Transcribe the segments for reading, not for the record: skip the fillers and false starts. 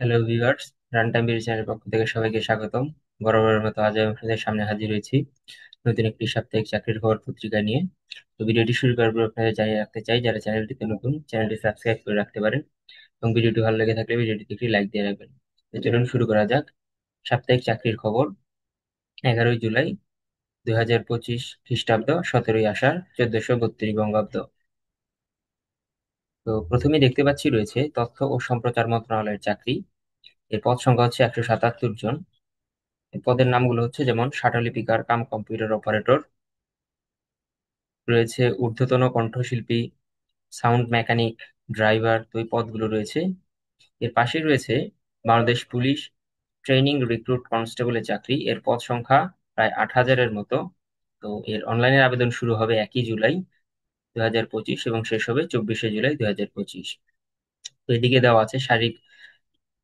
Hello viewers, run time BD চ্যানেলের পক্ষ থেকে সবাইকে স্বাগতম। বরাবরের মতো আজ আমি আপনাদের সামনে হাজির হয়েছি নতুন একটি সাপ্তাহিক চাকরির খবর পত্রিকা নিয়ে। তো ভিডিওটি শুরু করার পর আপনাদের জানিয়ে রাখতে চাই, যারা চ্যানেলটিতে নতুন, চ্যানেলটি সাবস্ক্রাইব করে রাখতে পারেন এবং ভিডিওটি ভালো লেগে থাকলে ভিডিওটিতে একটি লাইক দিয়ে রাখবেন। তো চলুন শুরু করা যাক। সাপ্তাহিক চাকরির খবর, 11ই জুলাই 2025 খ্রিস্টাব্দ, 17ই আষাঢ় 1432 বঙ্গাব্দ। তো প্রথমেই দেখতে পাচ্ছি রয়েছে তথ্য ও সম্প্রচার মন্ত্রণালয়ের চাকরি। এর পদ সংখ্যা হচ্ছে 177 জন। এই পদের নামগুলো হচ্ছে যেমন শাটলিপিকার কাম কম্পিউটার অপারেটর, রয়েছে ঊর্ধ্বতন কণ্ঠশিল্পী, সাউন্ড মেকানিক, ড্রাইভার, তো এই পদগুলো রয়েছে। এর পাশে রয়েছে বাংলাদেশ পুলিশ ট্রেনিং রিক্রুট কনস্টেবলের চাকরি। এর পদ সংখ্যা প্রায় 8,000-এর মতো। তো এর অনলাইনের আবেদন শুরু হবে 1ই জুলাই 2025 এবং শেষ হবে 24শে জুলাই 2025। তো এদিকে দেওয়া আছে শারীরিক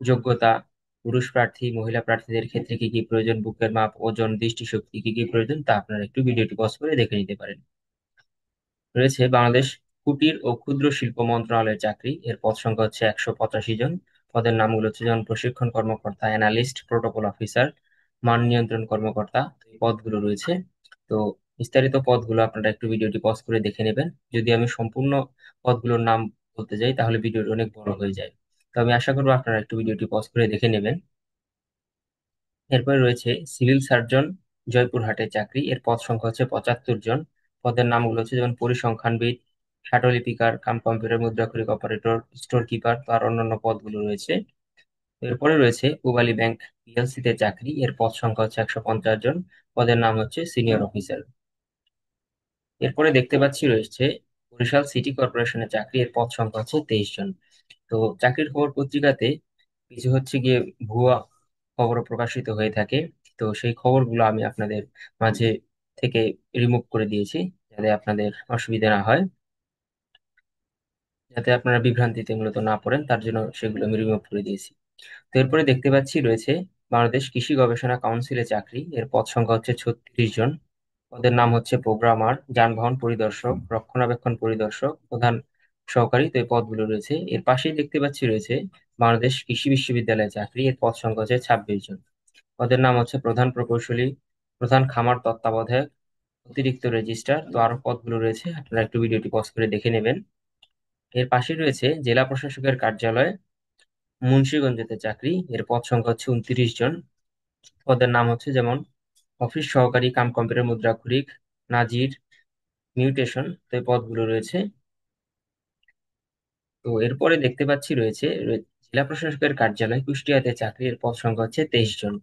যোগ্যতা, পুরুষ প্রার্থী মহিলা প্রার্থীদের ক্ষেত্রে কি কি প্রয়োজন, বুকের মাপ, ওজন, দৃষ্টিশক্তি কি কি প্রয়োজন, তা আপনারা একটু ভিডিওটি পজ করে দেখে নিতে পারেন। রয়েছে বাংলাদেশ কুটির ও ক্ষুদ্র শিল্প মন্ত্রণালয়ের চাকরি। এর পদ সংখ্যা হচ্ছে 185 জন। পদের নামগুলো হচ্ছে যেমন প্রশিক্ষণ কর্মকর্তা, অ্যানালিস্ট, প্রোটোকল অফিসার, মান নিয়ন্ত্রণ কর্মকর্তা, এই পদগুলো রয়েছে। তো বিস্তারিত পদগুলো আপনারা একটু ভিডিওটি পজ করে দেখে নেবেন। যদি আমি সম্পূর্ণ পদগুলোর নাম বলতে যাই তাহলে ভিডিওটি অনেক বড় হয়ে যায়। তো আমি আশা করবো আপনারা একটু ভিডিওটি পজ করে দেখে নেবেন। এরপরে রয়েছে সিভিল সার্জন জয়পুরহাটের চাকরি। এর পদ সংখ্যা হচ্ছে 75 জন। পদের নামগুলো হচ্ছে যেমন পরিসংখ্যানবিদ, শাটলিপিকার কাম কম্পিউটার মুদ্রাক্ষরিক অপারেটর, স্টোর কিপার, তার অন্যান্য পদগুলো রয়েছে। এরপরে রয়েছে পূবালী ব্যাংক পিএলসি তে চাকরি। এর পদ সংখ্যা হচ্ছে 150 জন। পদের নাম হচ্ছে সিনিয়র অফিসার। এরপরে দেখতে পাচ্ছি রয়েছে বরিশাল সিটি কর্পোরেশনের চাকরি। এর পদ সংখ্যা হচ্ছে 23 জন। তো চাকরির খবর পত্রিকাতে কিছু হচ্ছে গিয়ে ভুয়া খবর প্রকাশিত হয়ে থাকে। তো সেই খবরগুলো আমি আপনাদের মাঝে থেকে রিমুভ করে দিয়েছি, যাতে আপনাদের অসুবিধা না হয়, যাতে আপনারা বিভ্রান্তিতে মূলত না পড়েন, তার জন্য সেগুলো আমি রিমুভ করে দিয়েছি। তো এরপরে দেখতে পাচ্ছি রয়েছে বাংলাদেশ কৃষি গবেষণা কাউন্সিলের চাকরি। এর পদ সংখ্যা হচ্ছে 36 জন। পদের নাম হচ্ছে প্রোগ্রামার, যানবাহন পরিদর্শক, রক্ষণাবেক্ষণ পরিদর্শক, প্রধান সহকারী, তো এই পদগুলো রয়েছে। এর পাশেই দেখতে পাচ্ছি রয়েছে বাংলাদেশ কৃষি বিশ্ববিদ্যালয়ের চাকরি। এর পদ সংখ্যা হচ্ছে 26 জন। পদের নাম হচ্ছে প্রধান প্রকৌশলী, প্রধান খামার তত্ত্বাবধায়ক, অতিরিক্ত রেজিস্ট্রার, তো আরো পদগুলো রয়েছে, আপনারা একটু ভিডিওটি পজ করে দেখে নেবেন। এর পাশে রয়েছে জেলা প্রশাসকের কার্যালয় মুন্সিগঞ্জেতে চাকরি। এর পদ সংখ্যা হচ্ছে 29 জন। পদের নাম হচ্ছে যেমন অফিস সহকারী কাম কম্পিউটার মুদ্রাক্ষরিক, নাজির, মিউটেশন, তো এই পদগুলো রয়েছে। তো এরপরে দেখতে পাচ্ছি জেলা প্রশাসকের কার্যালয় কুষ্টিয়াতে চাকরি। এর পদ সংখ্যা হচ্ছে 23 জন।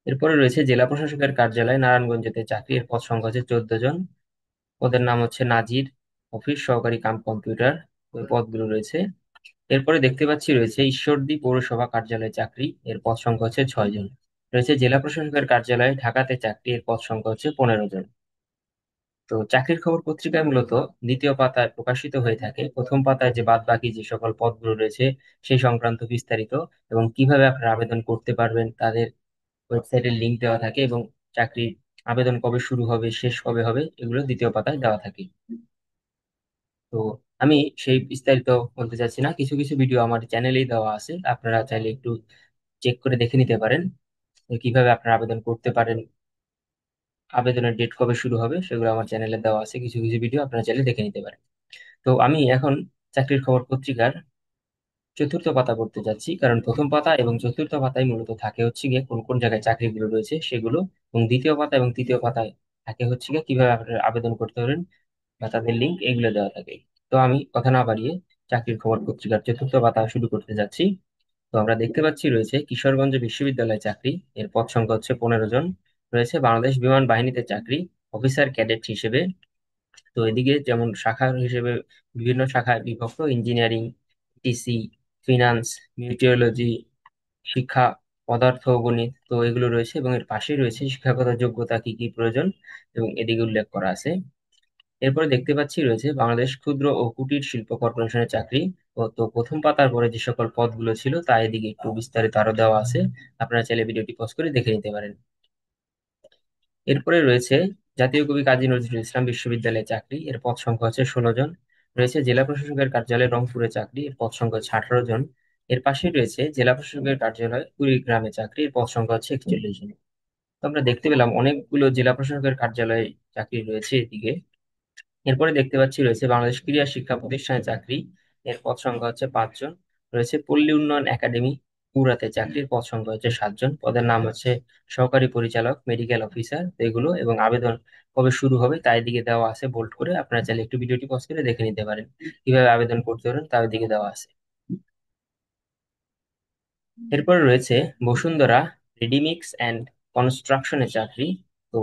এরপরে রয়েছে জেলা প্রশাসকের কার্যালয় নারায়ণগঞ্জেতে চাকরি। এর পদ সংখ্যা হচ্ছে 14 জন। পদের নাম হচ্ছে নাজির, অফিস সহকারী কাম কম্পিউটার, ওই পদগুলো রয়েছে। এরপরে দেখতে পাচ্ছি রয়েছে ঈশ্বরদী পৌরসভা কার্যালয়ে চাকরি। এর পদ সংখ্যা হচ্ছে 6 জন। রয়েছে জেলা প্রশাসকের কার্যালয় ঢাকাতে চাকরি। এর পদ সংখ্যা হচ্ছে 15 জন। তো চাকরির খবর পত্রিকায় মূলত দ্বিতীয় পাতায় প্রকাশিত হয়ে থাকে। প্রথম পাতায় যে বাদ বাকি যে সকল পদগুলো রয়েছে সেই সংক্রান্ত বিস্তারিত এবং কিভাবে আপনারা আবেদন করতে পারবেন তাদের ওয়েবসাইটের লিংক দেওয়া থাকে, এবং চাকরির আবেদন কবে শুরু হবে, শেষ কবে হবে, এগুলো দ্বিতীয় পাতায় দেওয়া থাকে। তো আমি সেই বিস্তারিত বলতে চাচ্ছি না, কিছু কিছু ভিডিও আমার চ্যানেলেই দেওয়া আছে, আপনারা চাইলে একটু চেক করে দেখে নিতে পারেন যে কিভাবে আপনারা আবেদন করতে পারেন, আবেদনের ডেট কবে শুরু হবে, সেগুলো আমার চ্যানেলে দেওয়া আছে, কিছু কিছু ভিডিও আপনারা চাইলে দেখে নিতে পারেন। তো আমি এখন চাকরির খবর পত্রিকার চতুর্থ পাতা করতে যাচ্ছি, কারণ প্রথম পাতা এবং চতুর্থ পাতায় মূলত থাকে হচ্ছে গিয়ে কোন কোন জায়গায় চাকরিগুলো রয়েছে সেগুলো, এবং দ্বিতীয় পাতা এবং তৃতীয় পাতায় থাকে হচ্ছে গিয়ে কিভাবে আপনারা আবেদন করতে পারেন বা তাদের লিঙ্ক, এগুলো দেওয়া থাকে। তো আমি কথা না বাড়িয়ে চাকরির খবর পত্রিকার চতুর্থ পাতা শুরু করতে যাচ্ছি। তো আমরা দেখতে পাচ্ছি রয়েছে কিশোরগঞ্জ বিশ্ববিদ্যালয়ে চাকরি। এর পদ সংখ্যা হচ্ছে 15 জন। রয়েছে বাংলাদেশ বিমান বাহিনীতে চাকরি, অফিসার ক্যাডেট হিসেবে। তো এদিকে যেমন শাখা হিসেবে বিভিন্ন শাখায় বিভক্ত: ইঞ্জিনিয়ারিং, টিসি, ফিনান্স, মিউটিওলজি, শিক্ষা, পদার্থ ও গণিত, তো এগুলো রয়েছে, এবং এর পাশেই রয়েছে শিক্ষাগত যোগ্যতা কি কি প্রয়োজন এবং এদিকে উল্লেখ করা আছে। এরপরে দেখতে পাচ্ছি রয়েছে বাংলাদেশ ক্ষুদ্র ও কুটির শিল্প কর্পোরেশনের চাকরি। তো প্রথম পাতার পরে যে সকল পদগুলো ছিল তা এদিকে একটু বিস্তারিত আরো দেওয়া আছে, আপনারা চাইলে ভিডিওটি পজ করে দেখে নিতে পারেন। এরপরে রয়েছে জাতীয় কবি কাজী নজরুল ইসলাম বিশ্ববিদ্যালয়ে চাকরি। এর পদ সংখ্যা হচ্ছে 16 জন। রয়েছে জেলা প্রশাসকের কার্যালয় রংপুরে চাকরি, এর পদ সংখ্যা হচ্ছে 18 জন। এর পাশে রয়েছে জেলা প্রশাসকের কার্যালয় কুড়িগ্রামে চাকরি, এর পদ সংখ্যা হচ্ছে 41 জন। তো আমরা দেখতে পেলাম অনেকগুলো জেলা প্রশাসকের কার্যালয়ে চাকরি রয়েছে এদিকে। এরপরে দেখতে পাচ্ছি রয়েছে বাংলাদেশ ক্রীড়া শিক্ষা প্রতিষ্ঠানে চাকরি, এর পদ সংখ্যা হচ্ছে 5 জন। রয়েছে পল্লী উন্নয়ন একাডেমি পুরাতে চাকরির পদ সংখ্যা হচ্ছে 7 জন। পদের নাম হচ্ছে সহকারী পরিচালক, মেডিকেল অফিসার এগুলো, এবং আবেদন কবে শুরু হবে তাই দিকে দেওয়া আছে বোল্ড করে। আপনারা চাইলে একটু ভিডিওটি পজ করে দেখে নিতে পারেন কিভাবে আবেদন করতে পারেন, তার দিকে দেওয়া আছে। এরপর রয়েছে বসুন্ধরা রেডিমিক্স অ্যান্ড কনস্ট্রাকশনের চাকরি। তো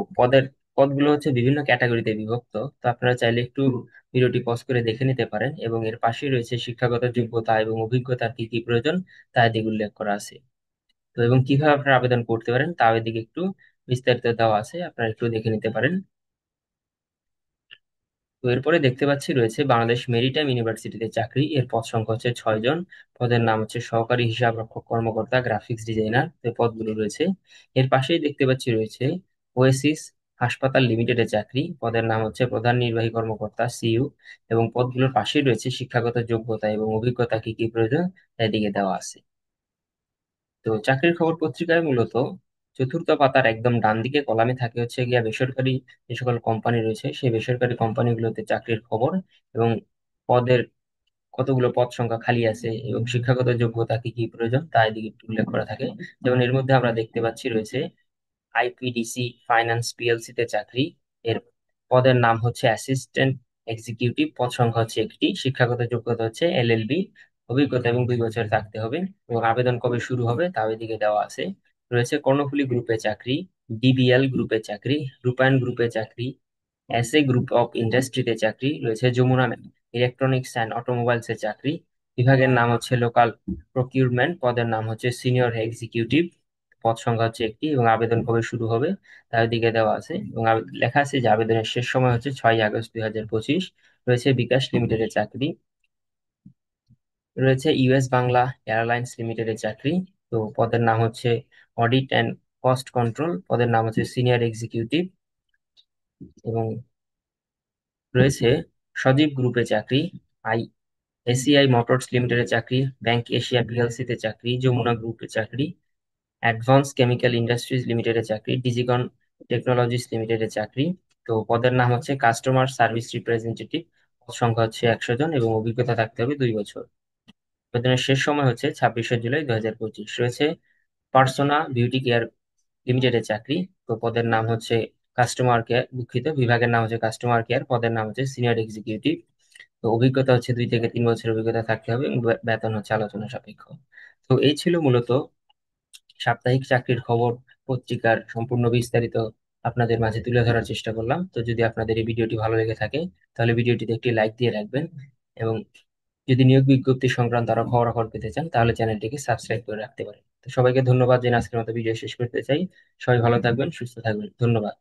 পদগুলো হচ্ছে বিভিন্ন ক্যাটাগরিতে বিভক্ত। তো আপনারা চাইলে একটু ভিডিওটি পজ করে দেখে নিতে পারেন, এবং এর পাশে রয়েছে শিক্ষাগত যোগ্যতা এবং অভিজ্ঞতার কি কি প্রয়োজন তা এদিকে উল্লেখ করা আছে। তো এবং কিভাবে আপনারা আবেদন করতে পারেন তা এদিকে একটু বিস্তারিত দেওয়া আছে, আপনারা একটু দেখে নিতে পারেন। তো এরপরে দেখতে পাচ্ছি রয়েছে বাংলাদেশ মেরিটাইম ইউনিভার্সিটিতে চাকরি, এর পদ সংখ্যা হচ্ছে 6 জন। পদের নাম হচ্ছে সহকারী হিসাব রক্ষক কর্মকর্তা, গ্রাফিক্স ডিজাইনার, এই পদগুলো রয়েছে। এর পাশেই দেখতে পাচ্ছি রয়েছে ওয়েসিস হাসপাতাল লিমিটেডের চাকরি, পদের নাম হচ্ছে প্রধান নির্বাহী কর্মকর্তা, সিইউ, এবং পদগুলোর পাশেই রয়েছে শিক্ষাগত যোগ্যতা এবং অভিজ্ঞতা কি কি প্রয়োজন এদিকে দেওয়া আছে। তো চাকরির খবর পত্রিকায় মূলত চতুর্থ পাতার একদম ডান দিকে কলামে থাকে হচ্ছে গিয়া বেসরকারি যে সকল কোম্পানি রয়েছে সেই বেসরকারি কোম্পানিগুলোতে চাকরির খবর, এবং পদের কতগুলো পদ সংখ্যা খালি আছে এবং শিক্ষাগত যোগ্যতা কি কি প্রয়োজন তা এদিকে একটু উল্লেখ করা থাকে। যেমন এর মধ্যে আমরা দেখতে পাচ্ছি রয়েছে আইপিডিসি ফাইন্যান্স পিএলসি তে চাকরি, এর পদের নাম হচ্ছে অ্যাসিস্ট্যান্ট এক্সিকিউটিভ, পদ সংখ্যা হচ্ছে একটি, শিক্ষাগত যোগ্যতা হচ্ছে এলএলবি, অভিজ্ঞতা এবং 2 বছর থাকতে হবে, এবং আবেদন কবে শুরু হবে তাও এদিকে দেওয়া আছে। রয়েছে কর্ণফুলী গ্রুপে চাকরি, ডিবিএল গ্রুপে চাকরি, রূপায়ণ গ্রুপে চাকরি, এসএ গ্রুপ অফ ইন্ডাস্ট্রিতে চাকরি, রয়েছে যমুনা ইলেকট্রনিক্স অ্যান্ড অটোমোবাইলস এর চাকরি, বিভাগের নাম হচ্ছে লোকাল প্রকিউরমেন্ট, পদের নাম হচ্ছে সিনিয়র এক্সিকিউটিভ, পদ সংখ্যা হচ্ছে একটি, এবং আবেদন কবে শুরু হবে তার দিকে দেওয়া আছে, এবং লেখা আছে যে আবেদনের শেষ সময় হচ্ছে 6ই আগস্ট 2025। রয়েছে বিকাশ লিমিটেডের চাকরি, রয়েছে ইউএস বাংলা এয়ারলাইন্স লিমিটেডের চাকরি। তো পদের নাম হচ্ছে অডিট অ্যান্ড কস্ট কন্ট্রোল, পদের নাম হচ্ছে সিনিয়র এক্সিকিউটিভ, এবং রয়েছে সজীব গ্রুপে চাকরি, আই এসিআই মোটরস লিমিটেডের চাকরি, ব্যাংক এশিয়া পিএলসি তে চাকরি, যমুনা গ্রুপের চাকরি, অ্যাডভান্স কেমিক্যাল ইন্ডাস্ট্রিজ লিমিটেডের চাকরি, ডিজিকন টেকনোলজিস লিমিটেডের চাকরি। তো পদের নাম হচ্ছে কাস্টমার সার্ভিস রিপ্রেজেন্টেটিভ, পদ সংখ্যা হচ্ছে 100 জন, এবং অভিজ্ঞতা থাকতে হবে 2 বছর। আবেদনের শেষ সময় হচ্ছে 26শে জুলাই 2025। রয়েছে পার্সোনা বিউটি কেয়ার লিমিটেডের চাকরি। তো পদের নাম হচ্ছে কাস্টমার কেয়ার, দুঃখিত, বিভাগের নাম হচ্ছে কাস্টমার কেয়ার, পদের নাম হচ্ছে সিনিয়র এক্সিকিউটিভ। তো অভিজ্ঞতা হচ্ছে 2 থেকে 3 বছরের অভিজ্ঞতা থাকতে হবে, এবং বেতন হচ্ছে আলোচনা সাপেক্ষ। তো এই ছিল মূলত সাপ্তাহিক চাকরির খবর পত্রিকার সম্পূর্ণ বিস্তারিত আপনাদের মাঝে তুলে ধরার চেষ্টা করলাম। তো যদি আপনাদের এই ভিডিওটি ভালো লেগে থাকে তাহলে ভিডিওটিতে একটি লাইক দিয়ে রাখবেন, এবং যদি নিয়োগ বিজ্ঞপ্তি সংক্রান্ত আরো খবরাখবর পেতে চান তাহলে চ্যানেলটিকে সাবস্ক্রাইব করে রাখতে পারেন। তো সবাইকে ধন্যবাদ জানিয়ে আজকের মতো ভিডিও শেষ করতে চাই। সবাই ভালো থাকবেন, সুস্থ থাকবেন, ধন্যবাদ।